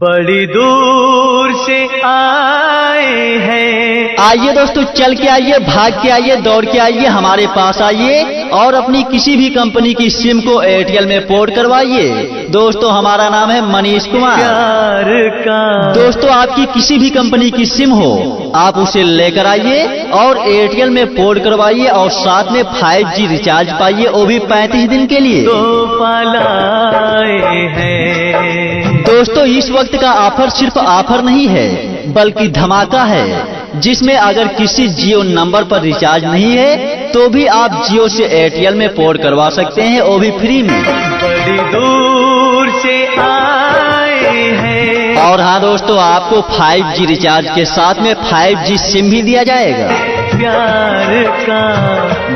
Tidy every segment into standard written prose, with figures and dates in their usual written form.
बड़ी दूर से आए हैं। आइए दोस्तों, चल के आइए, भाग के आइए, दौड़ के आइए, हमारे पास आइए और अपनी किसी भी कंपनी की सिम को एयरटेल में पोर्ट करवाइए। दोस्तों, हमारा नाम है मनीष कुमार। प्यार का दोस्तों, आपकी किसी भी कंपनी की सिम हो, आप उसे लेकर आइए और एयरटेल में पोर्ट करवाइए और साथ में 5G रिचार्ज पाइए, वो भी 35 दिन के लिए। तोहफा लाए हैं। दोस्तों, इस वक्त का ऑफर सिर्फ ऑफर नहीं है बल्कि धमाका है, जिसमें अगर किसी जियो नंबर पर रिचार्ज नहीं है तो भी आप जियो से एयरटेल में पोर्ट करवा सकते हैं, वो भी फ्री में। बड़ी दूर से आए हैं। और हाँ दोस्तों, आपको 5G रिचार्ज के साथ में 5G सिम भी दिया जाएगा। प्यार का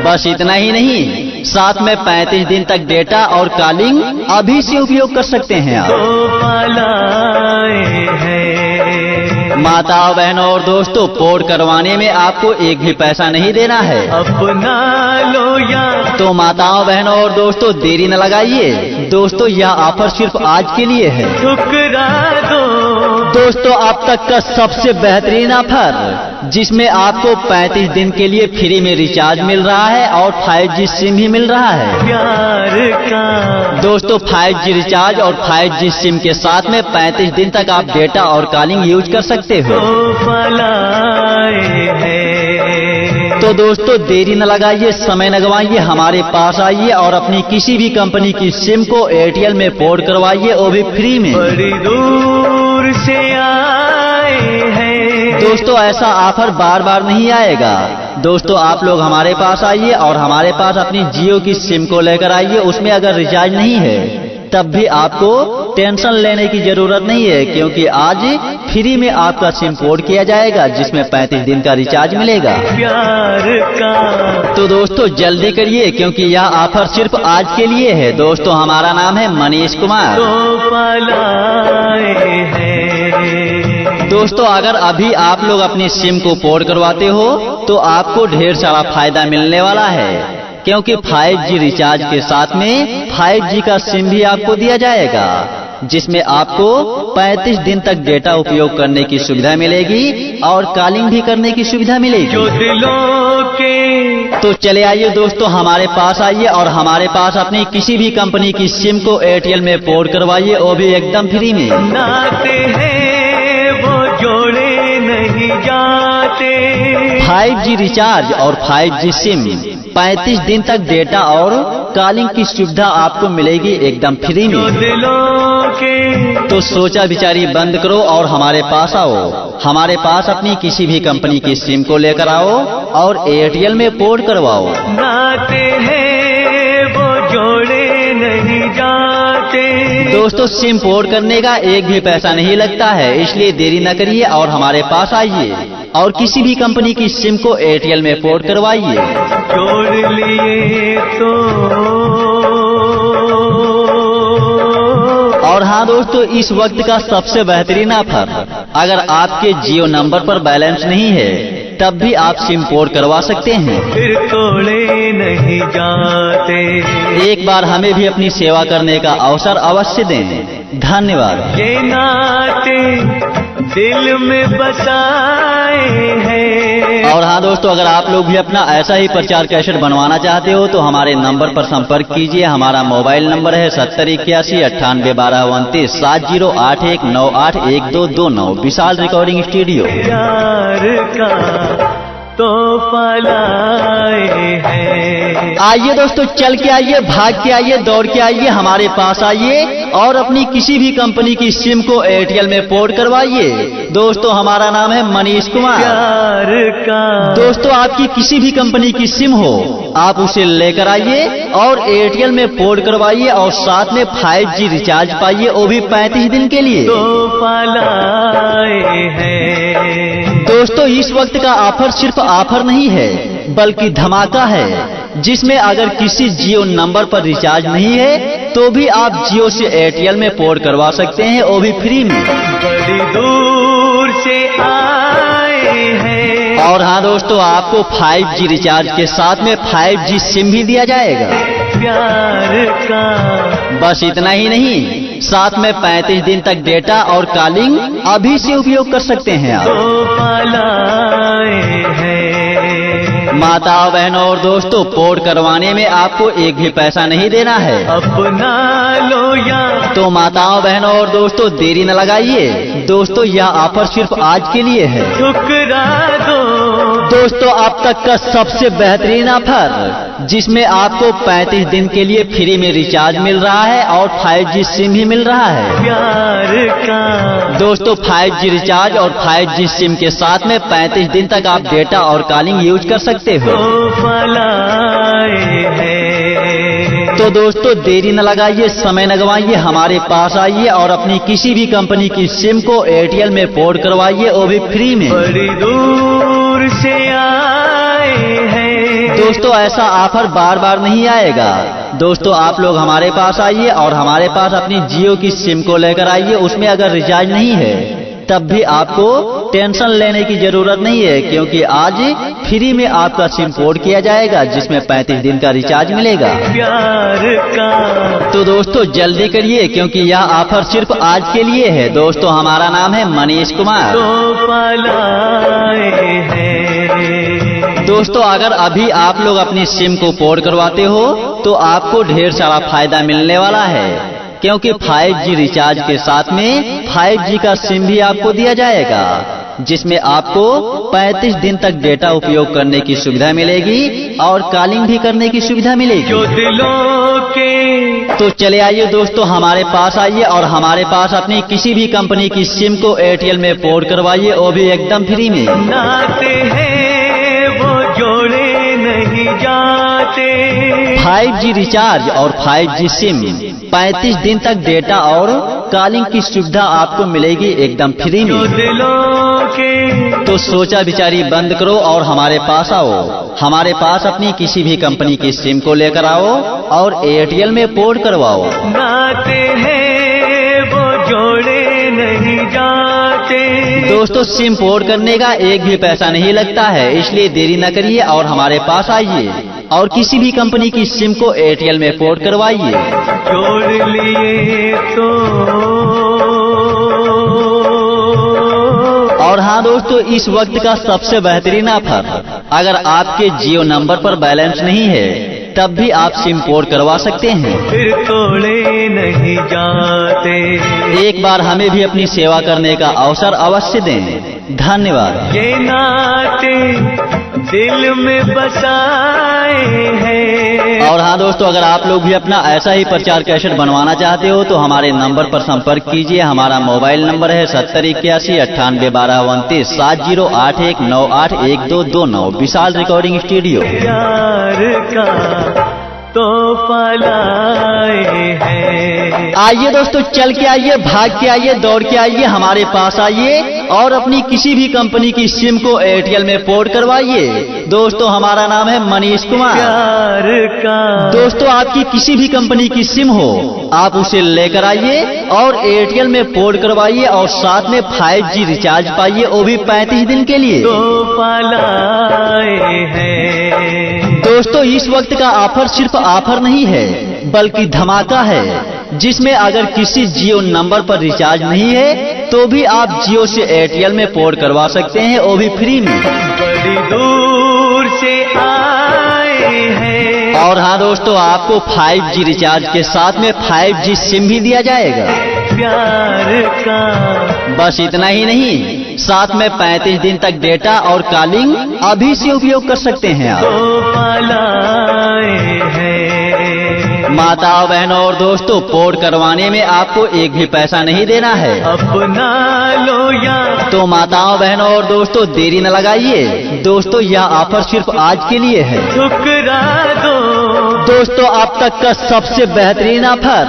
बस इतना ही नहीं, साथ में 35 दिन तक डेटा और कॉलिंग अभी से उपयोग कर सकते हैं आप। तोहफा लाए हैं। माताओं, बहनों और दोस्तों, पोर्ट करवाने में आपको एक भी पैसा नहीं देना है। अपना लो या तो माताओं, बहनों और दोस्तों, देरी न लगाइए। दोस्तों, यह ऑफर सिर्फ आज के लिए है। ठुकरा दो। दोस्तों, अब तक का सबसे बेहतरीन ऑफर, जिसमें आपको 35 दिन के लिए फ्री में रिचार्ज मिल रहा है और 5G सिम भी मिल रहा है। प्यार का दोस्तों, 5G रिचार्ज और 5G सिम के साथ में 35 दिन तक आप डेटा और कॉलिंग यूज कर सकते हो। तोहफा लाए हैं। तो दोस्तों, देरी न लगाइए, समय न गवाइए, हमारे पास आइए और अपनी किसी भी कंपनी की सिम को एयरटेल में पोर्ट करवाइए, वो भी फ्री में। बड़ी दूर से आए हैं। दोस्तों, ऐसा ऑफर बार बार नहीं आएगा। दोस्तों, आप लोग हमारे पास आइए और हमारे पास अपनी जियो की सिम को लेकर आइए। उसमें अगर रिचार्ज नहीं है तब भी आपको टेंशन लेने की जरूरत नहीं है, क्योंकि आज फ्री में आपका सिम पोर्ट किया जाएगा, जिसमें 35 दिन का रिचार्ज मिलेगा। प्यार का तो दोस्तों, जल्दी करिए, क्योंकि यह ऑफर सिर्फ आज के लिए है। दोस्तों, हमारा नाम है मनीष कुमार। तोहफा लाए हैं। दोस्तों, अगर अभी आप लोग अपनी सिम को पोर्ट करवाते हो तो आपको ढेर सारा फायदा मिलने वाला है, क्योंकि 5G रिचार्ज के साथ में 5G का सिम भी आपको दिया जाएगा, जिसमें आपको 35 दिन तक डेटा उपयोग करने की सुविधा मिलेगी और कॉलिंग भी करने की सुविधा मिलेगी। जो दिलों के तो चले आइए दोस्तों, हमारे पास आइए और हमारे पास अपनी किसी भी कंपनी की सिम को एयरटेल में पोर्ट करवाइए, वो भी एकदम फ्री में। नाते हैं वो जोड़े नहीं जाते। 5G रिचार्ज और 5G सिम, 35 दिन तक डेटा और कॉलिंग की सुविधा आपको मिलेगी एकदम फ्री जो में। दिलों के तो सोचा विचारी बंद करो और हमारे पास आओ। हमारे पास अपनी किसी भी कंपनी की सिम को लेकर आओ और एयरटेल में पोर्ट करवाओ। नाते हैं वो जोड़े नहीं जाते। दोस्तों, सिम पोर्ट करने का एक भी पैसा नहीं लगता है, इसलिए देरी न करिए और हमारे पास आइए और किसी भी कंपनी की सिम को एयरटेल में पोर्ट करवाइए। जोड़ लिए तो और हाँ दोस्तों, इस वक्त का सबसे बेहतरीन ऑफर, अगर आपके जियो नंबर पर बैलेंस नहीं है तब भी आप सिम पोर्ट करवा सकते हैं। फिर तोड़े नहीं जाते। एक बार हमें भी अपनी सेवा करने का अवसर अवश्य दें। धन्यवाद। ये नाते दिल में बसाए हैं। और हाँ दोस्तों, अगर आप लोग भी अपना ऐसा ही प्रचार कैसेट बनवाना चाहते हो तो हमारे नंबर पर संपर्क कीजिए। हमारा मोबाइल नंबर है 7081981229 7081981229। विशाल रिकॉर्डिंग स्टूडियो। प्यार का तोहफा लाए हैं। आइए दोस्तों, चल के आइए, भाग के आइए, दौड़ के आइए, हमारे पास आइए और अपनी किसी भी कंपनी की सिम को एयरटेल में पोर्ट करवाइए। दोस्तों, हमारा नाम है मनीष कुमार। प्यार का दोस्तों, आपकी किसी भी कंपनी की सिम हो, आप उसे लेकर आइए और एयरटेल में पोर्ट करवाइए और साथ में 5G रिचार्ज पाइए, वो भी 35 दिन के लिए। तोहफा लाए हैं। दोस्तों, इस वक्त का ऑफर सिर्फ ऑफर नहीं है बल्कि धमाका है, जिसमें अगर किसी जियो नंबर पर रिचार्ज नहीं है तो भी आप जियो से एयरटेल में पोर्ट करवा सकते हैं, वो भी फ्री में। बड़ी दूर से आए हैं। और हाँ दोस्तों, आपको 5G रिचार्ज के साथ में 5G सिम भी दिया जाएगा। प्यार का बस इतना ही नहीं, साथ में 35 दिन तक डेटा और कॉलिंग अभी से उपयोग कर सकते हैं आप। तो पालाए हैं, माताओं बहनों और दोस्तों, पोर्ट करवाने में आपको एक भी पैसा नहीं देना है। अपना लो या तो माताओं बहनों और दोस्तों, देरी न लगाइए। दोस्तों, यह ऑफर सिर्फ आज के लिए है। ठुकरा दो, दोस्तों, अब तक का सबसे बेहतरीन ऑफर, जिसमें आपको 35 दिन के लिए फ्री में रिचार्ज मिल रहा है और 5G सिम भी मिल रहा है। प्यार का दोस्तों, 5G रिचार्ज और 5G सिम के साथ में 35 दिन तक आप डेटा और कॉलिंग यूज कर सकते हो। तो पालाए हैं, तो दोस्तों, देरी न लगाइए, समय न गवाइए, हमारे पास आइए और अपनी किसी भी कंपनी की सिम को एयरटेल में पोर्ट करवाइए, वो भी फ्री में। बड़ी दूर से आए हैं, दोस्तों, ऐसा ऑफर बार बार नहीं आएगा। दोस्तों, आप लोग हमारे पास आइए और हमारे पास अपनी जियो की सिम को लेकर आइए। उसमें अगर रिचार्ज नहीं है तब भी आपको टेंशन लेने की जरूरत नहीं है, क्योंकि आज फ्री में आपका सिम पोर्ट किया जाएगा, जिसमें 35 दिन का रिचार्ज मिलेगा। प्यार का तो दोस्तों, जल्दी करिए, क्योंकि यह ऑफर सिर्फ आज के लिए है। दोस्तों, हमारा नाम है मनीष कुमार। तो पालाए हैं, दोस्तों, अगर अभी आप लोग अपनी सिम को पोर्ट करवाते हो तो आपको ढेर सारा फायदा मिलने वाला है, क्योंकि 5G रिचार्ज के साथ में 5G का सिम भी आपको दिया जाएगा, जिसमें आपको 35 दिन तक डेटा उपयोग करने की सुविधा मिलेगी और कॉलिंग भी करने की सुविधा मिलेगी। जो दिलों के तो चले आइए दोस्तों, हमारे पास आइए और हमारे पास अपनी किसी भी कंपनी की सिम को एयरटेल में पोर्ट करवाइए, वो भी एकदम फ्री में। नाते हैं वो जोड़े नहीं जाते, 5G रिचार्ज और 5G सिम 35 दिन तक डेटा और कॉलिंग की सुविधा आपको मिलेगी एकदम फ्री जो में। दिलों के तो सोचा विचारी बंद करो और हमारे पास आओ। हमारे पास अपनी किसी भी कंपनी की सिम को लेकर आओ और एयरटेल में पोर्ट करवाओ। नाते हैं वो जोड़े नहीं जाते, दोस्तों, सिम पोर्ट करने का एक भी पैसा नहीं लगता है, इसलिए देरी न करिए और हमारे पास आइए और किसी भी कंपनी की सिम को एयरटेल में पोर्ट करवाइए। जोड़ लिए तो और हाँ दोस्तों, इस वक्त का सबसे बेहतरीन ऑफर, अगर आपके जियो नंबर पर बैलेंस नहीं है तब भी आप सिम पोर्ट करवा सकते हैं। फिर तोड़े नहीं जाते, एक बार हमें भी अपनी सेवा करने का अवसर अवश्य दें। धन्यवाद। ये नाते दिल में बसाए हैं। और हाँ दोस्तों, अगर आप लोग भी अपना ऐसा ही प्रचार कैसेट बनवाना चाहते हो तो हमारे नंबर पर संपर्क कीजिए। हमारा मोबाइल नंबर है 7081981229 7081981229। विशाल रिकॉर्डिंग स्टूडियो। प्यार का तो पालाए हैं, आइए दोस्तों, चल के आइए, भाग के आइए, दौड़ के आइए, हमारे पास आइए और अपनी किसी भी कंपनी की सिम को एयरटेल में पोर्ट करवाइए। दोस्तों, हमारा नाम है मनीष कुमार। प्यार का दोस्तों, आपकी किसी भी कंपनी की सिम हो, आप उसे लेकर आइए और एयरटेल में पोर्ट करवाइए और साथ में 5G रिचार्ज पाइए, वो भी 35 दिन के लिए। तो पालाए हैं, दोस्तों, इस वक्त का ऑफर सिर्फ ऑफर नहीं है बल्कि धमाका है, जिसमें अगर किसी जियो नंबर पर रिचार्ज नहीं है तो भी आप जियो से एयरटेल में पोर्ट करवा सकते हैं, वो भी फ्री में। बड़ी दूर से आए हैं, और हाँ दोस्तों, आपको 5G रिचार्ज के साथ में 5G सिम भी दिया जाएगा। प्यार का बस इतना ही नहीं, साथ में 35 दिन तक डेटा और कॉलिंग अभी से उपयोग कर सकते हैं आप। तो पालाए हैं, माताओं बहनों और दोस्तों, पोर्ट करवाने में आपको एक भी पैसा नहीं देना है। अपना लो या तो माताओं बहनों और दोस्तों, देरी न लगाइए। दोस्तों, यह ऑफर सिर्फ आज के लिए है। ठुकरा दो, दोस्तों, अब तक का सबसे बेहतरीन ऑफर,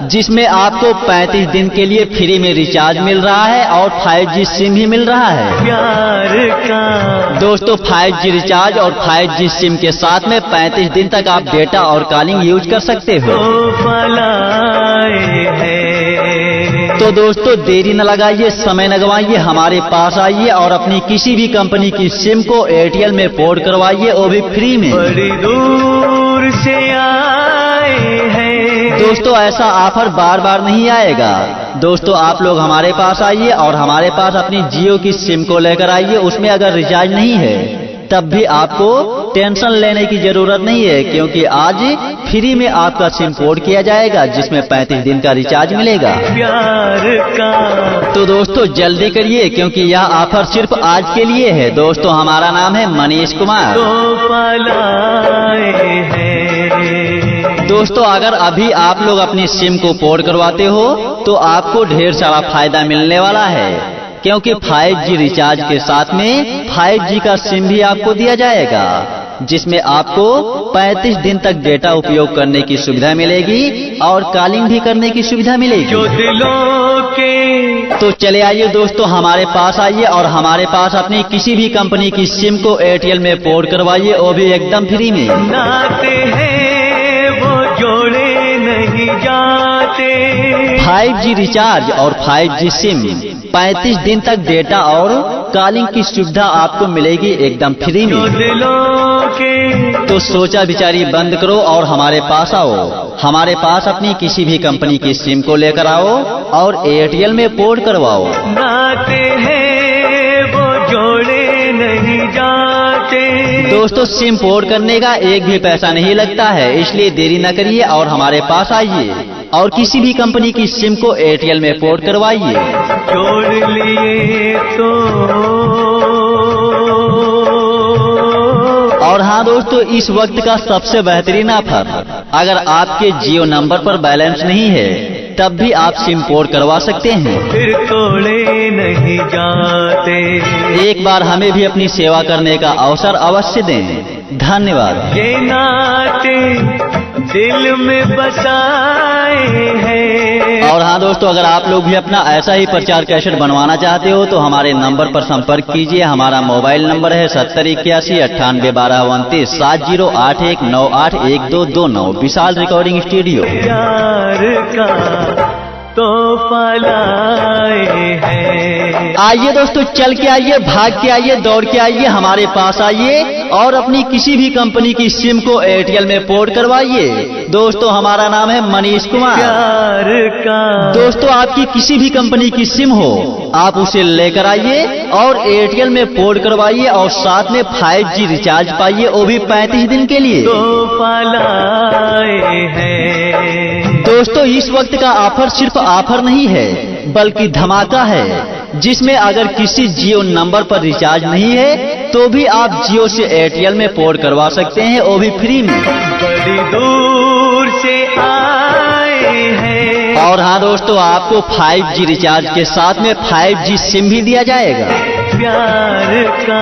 जिसमें आपको 35 दिन के लिए फ्री में रिचार्ज मिल रहा है और 5G सिम भी मिल रहा है। प्यार का दोस्तों, 5G रिचार्ज और 5G सिम के साथ में 35 दिन तक आप डेटा और कॉलिंग यूज कर सकते हो। तो पालाए हैं, तो दोस्तों, देरी न लगाइए, समय न गवाइए, हमारे पास आइए और अपनी किसी भी कंपनी की सिम को एयरटेल में पोर्ट करवाइए, वो भी फ्री में। बड़ी दूर से आए हैं, दोस्तों ऐसा ऑफर बार बार नहीं आएगा। दोस्तों आप लोग हमारे पास आइए और हमारे पास अपनी जियो की सिम को लेकर आइए। उसमें अगर रिचार्ज नहीं है तब भी आपको टेंशन लेने की जरूरत नहीं है, क्योंकि आज फ्री में आपका सिम पोर्ट किया जाएगा जिसमें 35 दिन का रिचार्ज मिलेगा। प्यार का तो दोस्तों जल्दी करिए, क्योंकि यह ऑफर सिर्फ आज के लिए है। दोस्तों हमारा नाम है मनीष कुमार। तो पालाए हैं। दोस्तों अगर अभी आप लोग अपनी सिम को पोर्ट करवाते हो तो आपको ढेर सारा फायदा मिलने वाला है, क्योंकि 5G रिचार्ज के साथ में 5G का सिम भी आपको दिया जाएगा जिसमें आपको 35 दिन तक डेटा उपयोग करने की सुविधा मिलेगी और कॉलिंग भी करने की सुविधा मिलेगी। जो दिलों के तो चले आइए दोस्तों हमारे पास आइए और हमारे पास अपनी किसी भी कंपनी की सिम को एयरटेल में पोर्ट करवाइए, वो भी एकदम फ्री में। नाते हैं वो जोड़े नहीं जाते। 5G रिचार्ज और 5G सिम 35 दिन तक डेटा और कॉलिंग की सुविधा आपको मिलेगी एकदम फ्री जो में। दिलों के तो सोचा विचारी बंद करो और हमारे पास आओ। हमारे पास अपनी किसी भी कंपनी की सिम को लेकर आओ और एयरटेल में पोर्ट करवाओ। नाते हैं वो जोड़े नहीं जाते। दोस्तों सिम पोर्ट करने का एक भी पैसा नहीं लगता है, इसलिए देरी न करिए और हमारे पास आइए और किसी भी कंपनी की सिम को एयरटेल में पोर्ट करवाइए। जोड़ लिए तो और हाँ दोस्तों इस वक्त का सबसे बेहतरीन ऑफर, अगर आपके जियो नंबर पर बैलेंस नहीं है तब भी आप सिम पोर्ट करवा सकते हैं। फिर तोड़े नहीं जाते। एक बार हमें भी अपनी सेवा करने का अवसर अवश्य दें। धन्यवाद। ये नाते दिल में बसाए हैं। और हाँ दोस्तों अगर आप लोग भी अपना ऐसा ही प्रचार कैसेट बनवाना चाहते हो तो हमारे नंबर पर संपर्क कीजिए। हमारा मोबाइल नंबर है 7081981229 7081981229। विशाल रिकॉर्डिंग स्टूडियो। प्यार का तोहफा लाए हैं। आइए दोस्तों चल के आइए, भाग के आइए, दौड़ के आइए, हमारे पास आइए और अपनी किसी भी कंपनी की सिम को एयरटेल में पोर्ट करवाइए। दोस्तों हमारा नाम है मनीष कुमार। प्यार का दोस्तों आपकी किसी भी कंपनी की सिम हो आप उसे लेकर आइए और एयरटेल में पोर्ट करवाइए और साथ में 5G रिचार्ज पाइए, वो भी 35 दिन के लिए। तोहफा लाए हैं। दोस्तों इस वक्त का ऑफर सिर्फ ऑफर नहीं है बल्कि धमाका है, जिसमें अगर किसी जियो नंबर पर रिचार्ज नहीं है तो भी आप जियो से एयरटेल में पोर्ट करवा सकते हैं, वो भी फ्री में। बड़ी दूर से आए हैं। और हाँ दोस्तों आपको 5G रिचार्ज के साथ में 5G सिम भी दिया जाएगा। प्यार का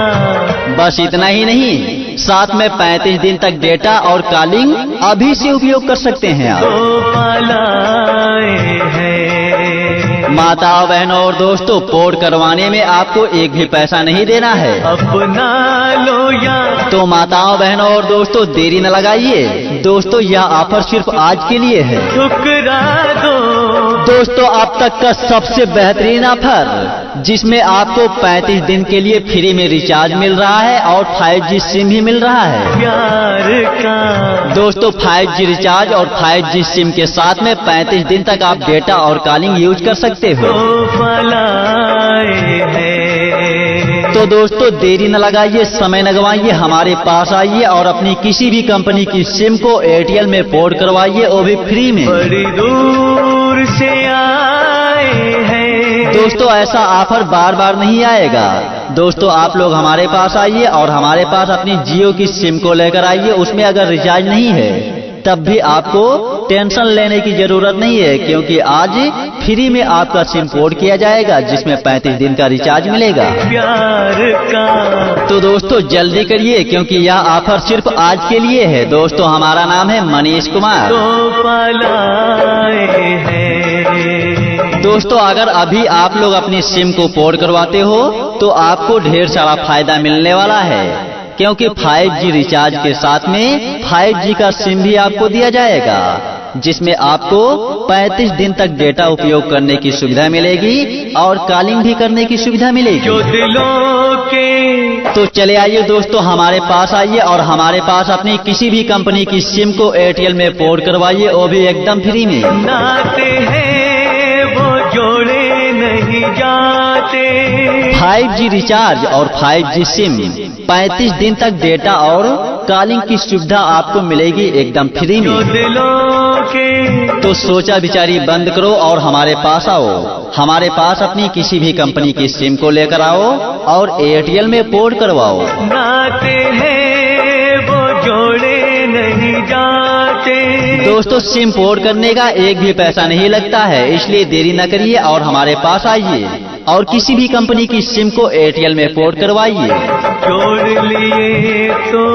बस इतना ही नहीं, साथ में 35 दिन तक डेटा और कॉलिंग अभी से उपयोग कर सकते हैं आप। तोहफा लाए हैं। माताओं बहनों और दोस्तों पोर्ट करवाने में आपको एक भी पैसा नहीं देना है। अपना लो या तो माताओं बहनों और दोस्तों देरी न लगाइए। दोस्तों यह ऑफर सिर्फ आज के लिए है। ठुकरा दो। दोस्तों अब तक का सबसे बेहतरीन ऑफर, जिसमें आपको 35 दिन के लिए फ्री में रिचार्ज मिल रहा है और 5G सिम भी मिल रहा है। प्यार का दोस्तों 5G रिचार्ज और 5G सिम के साथ में 35 दिन तक आप डेटा और कॉलिंग यूज कर सकते हो। तोहफा लाए हैं। तो दोस्तों देरी न लगाइए, समय न गवाइए, हमारे पास आइए और अपनी किसी भी कंपनी की सिम को एयरटेल में पोर्ट करवाइए, वो भी फ्री में। बड़ी दूर से आए हैं। दोस्तों ऐसा ऑफर बार बार नहीं आएगा। दोस्तों आप लोग हमारे पास आइए और हमारे पास अपनी जियो की सिम को लेकर आइए। उसमें अगर रिचार्ज नहीं है तब भी आपको टेंशन लेने की जरूरत नहीं है, क्योंकि आज फ्री में आपका सिम पोर्ट किया जाएगा जिसमें 35 दिन का रिचार्ज मिलेगा। प्यार का तो दोस्तों जल्दी करिए, क्योंकि यह ऑफर सिर्फ आज के लिए है। दोस्तों हमारा नाम है मनीष कुमार। तोहफा लाए हैं। दोस्तों अगर अभी आप लोग अपनी सिम को पोर्ट करवाते हो तो आपको ढेर सारा फायदा मिलने वाला है, क्योंकि 5G रिचार्ज के साथ में 5G का सिम भी आपको दिया जाएगा जिसमें आपको 35 दिन तक डेटा उपयोग करने की सुविधा मिलेगी और कॉलिंग भी करने की सुविधा मिलेगी। जो दिलों के तो चले आइए दोस्तों, हमारे पास आइए और हमारे पास अपनी किसी भी कंपनी की सिम को एयरटेल में पोर्ट करवाइए, वो भी एकदम फ्री में। नाते हैं वो जोड़े नहीं जाते। 5G रिचार्ज और 5G सिम 35 दिन तक डेटा और कॉलिंग की सुविधा आपको मिलेगी एकदम फ्री जो में। दिलों के तो सोचा बिचारी बंद करो और हमारे पास आओ। हमारे पास अपनी किसी भी कंपनी की सिम को लेकर आओ और एयरटेल में पोर्ट करवाओ। नाते हैं वो जोड़े नहीं जाते। दोस्तों, सिम पोर्ट करने का एक भी पैसा नहीं लगता है, इसलिए देरी न करिए और हमारे पास आइए और किसी भी कंपनी की सिम को एयरटेल में पोर्ट करवाइए। जोड़ लिए तो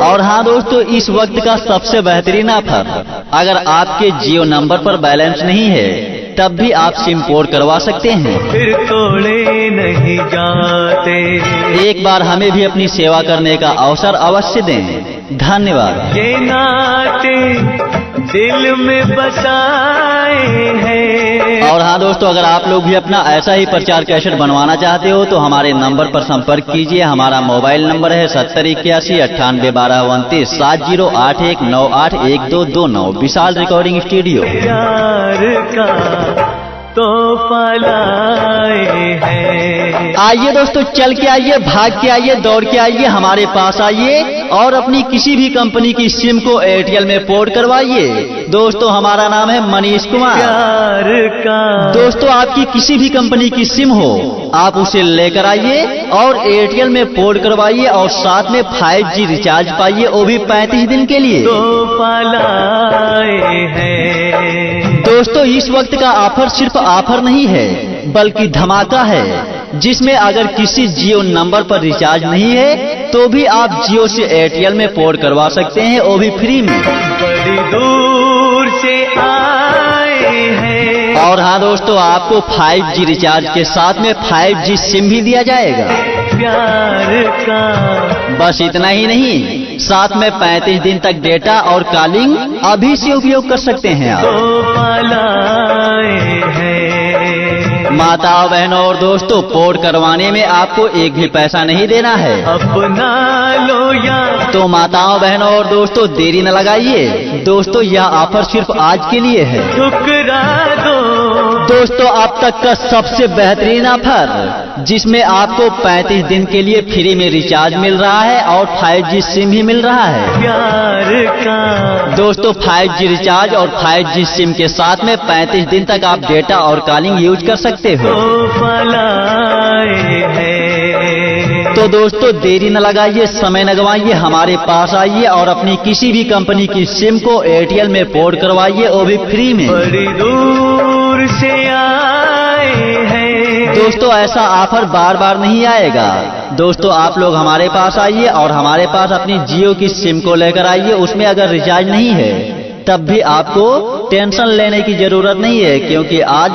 और हाँ दोस्तों, इस वक्त का सबसे बेहतरीन ऑफर, अगर आपके जियो नंबर पर बैलेंस नहीं है तब भी आप सिम पोर्ट करवा सकते हैं। फिर तोड़े नहीं जाते। एक बार हमें भी अपनी सेवा करने का अवसर अवश्य दें। धन्यवाद। ये नाते दिल में बसाए हैं। और हाँ दोस्तों, अगर आप लोग भी अपना ऐसा ही प्रचार कैसेट बनवाना चाहते हो तो हमारे नंबर पर संपर्क कीजिए। हमारा मोबाइल नंबर है 7081981229 7081981229। विशाल रिकॉर्डिंग स्टूडियो। प्यार का तोहफा लाए हैं। आइए दोस्तों, चल के आइए, भाग के आइए, दौड़ के आइए, हमारे पास आइए और अपनी किसी भी कंपनी की सिम को एयरटेल में पोर्ट करवाइए। दोस्तों, हमारा नाम है मनीष कुमार। प्यार का दोस्तों, आपकी किसी भी कंपनी की सिम हो, आप उसे लेकर आइए और एयरटेल में पोर्ट करवाइए और साथ में 5G रिचार्ज पाइए, वो भी 35 दिन के लिए। तोहफा लाए हैं। दोस्तों, इस वक्त का ऑफर सिर्फ ऑफर नहीं है बल्कि धमाका है, जिसमें अगर किसी जियो नंबर पर रिचार्ज नहीं है तो भी आप जियो से एयरटेल में पोर्ट करवा सकते हैं, वो भी फ्री में। बड़ी दूर से आए हैं। और हाँ दोस्तों, आपको 5G रिचार्ज के साथ में 5G सिम भी दिया जाएगा। प्यार का बस इतना ही नहीं, साथ में 35 दिन तक डेटा और कॉलिंग अभी से उपयोग कर सकते हैं आप। तोहफा लाए हैं। माताओं, बहनों और दोस्तों, पोर्ट करवाने में आपको एक भी पैसा नहीं देना है। अपना लो या तो माताओं, बहनों और दोस्तों, देरी न लगाइए। दोस्तों, यह ऑफर सिर्फ आज के लिए है। ठुकरा दो। दोस्तों, अब तक का सबसे बेहतरीन ऑफर, जिसमें आपको 35 दिन के लिए फ्री में रिचार्ज मिल रहा है और 5G सिम भी मिल रहा है। प्यार का दोस्तों, 5G रिचार्ज और 5G सिम के साथ में 35 दिन तक आप डेटा और कॉलिंग यूज कर सकते हो। तोहफा लाए हैं। तो दोस्तों, देरी न लगाइए, समय न गवाइए, हमारे पास आइए और अपनी किसी भी कंपनी की सिम को एयरटेल में पोर्ट करवाइए, वो भी फ्री में। बड़ी दूर से आए हैं। दोस्तों, ऐसा ऑफर बार बार नहीं आएगा। दोस्तों, आप लोग हमारे पास आइए और हमारे पास अपनी जियो की सिम को लेकर आइए। उसमें अगर रिचार्ज नहीं है तब भी आपको टेंशन लेने की जरूरत नहीं है, क्योंकि आज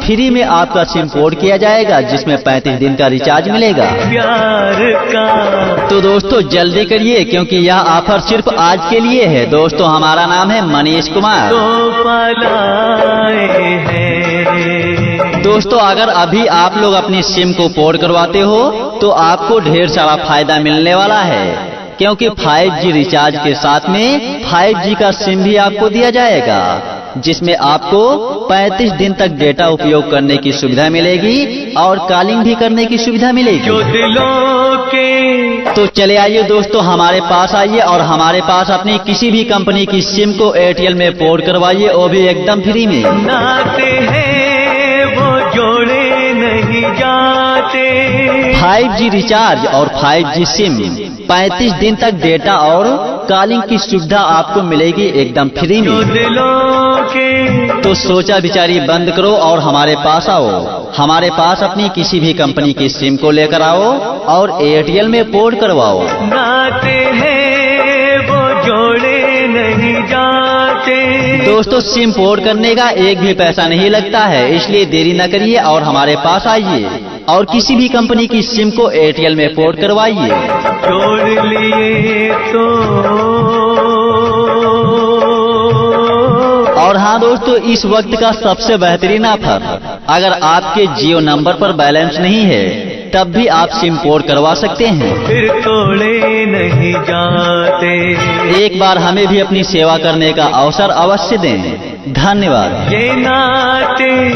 फ्री में आपका सिम पोर्ट किया जाएगा, जिसमें 35 दिन का रिचार्ज मिलेगा। प्यार का तो दोस्तों, जल्दी करिए, क्योंकि यह ऑफर सिर्फ आज के लिए है। दोस्तों, हमारा नाम है मनीष कुमार। तोहफा लाए हैं। दोस्तों, अगर अभी आप लोग अपनी सिम को पोर्ट करवाते हो तो आपको ढेर सारा फायदा मिलने वाला है, क्योंकि 5G रिचार्ज के साथ में 5G का सिम भी आपको दिया जाएगा, जिसमें आपको 35 दिन तक डेटा उपयोग करने की सुविधा मिलेगी और कॉलिंग भी करने की सुविधा मिलेगी। जो दिलों के तो चले आइए दोस्तों, हमारे पास आइए और हमारे पास अपनी किसी भी कंपनी की सिम को एयरटेल में पोर्ट करवाइए, वो भी एकदम फ्री में। नाते हैं वो जोड़े नहीं जाते। 5G रिचार्ज और 5G सिम 35 दिन तक डेटा और कॉलिंग की सुविधा आपको मिलेगी एकदम फ्री जो में। दिलों के तो सोचा बिचारी बंद करो और हमारे पास आओ। हमारे पास अपनी किसी भी कंपनी की सिम को लेकर आओ और एयरटेल में पोर्ट करवाओ। नाते हैं वो जोड़े नहीं जाते। दोस्तों, सिम पोर्ट करने का एक भी पैसा नहीं लगता है, इसलिए देरी न करिए और हमारे पास आइए और किसी भी कंपनी की सिम को एयरटेल में पोर्ट करवाइए। जोड़ लिए तो और हाँ दोस्तों, इस वक्त का सबसे बेहतरीन ऑफर, अगर आपके जियो नंबर पर बैलेंस नहीं है तब भी आप सिम पोर्ट करवा सकते हैं। फिर तोड़े नहीं जाते। एक बार हमें भी अपनी सेवा करने का अवसर अवश्य दें। धन्यवाद। ये नाते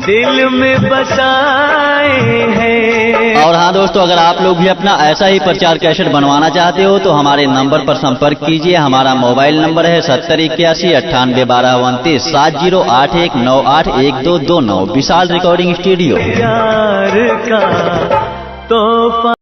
दिल में बसाए हैं। और हाँ दोस्तों, अगर आप लोग भी अपना ऐसा ही प्रचार कैसेट बनवाना चाहते हो तो हमारे नंबर पर संपर्क कीजिए। हमारा मोबाइल नंबर है 7081981229 7081981229। विशाल रिकॉर्डिंग स्टूडियो। प्यार का तोहफा।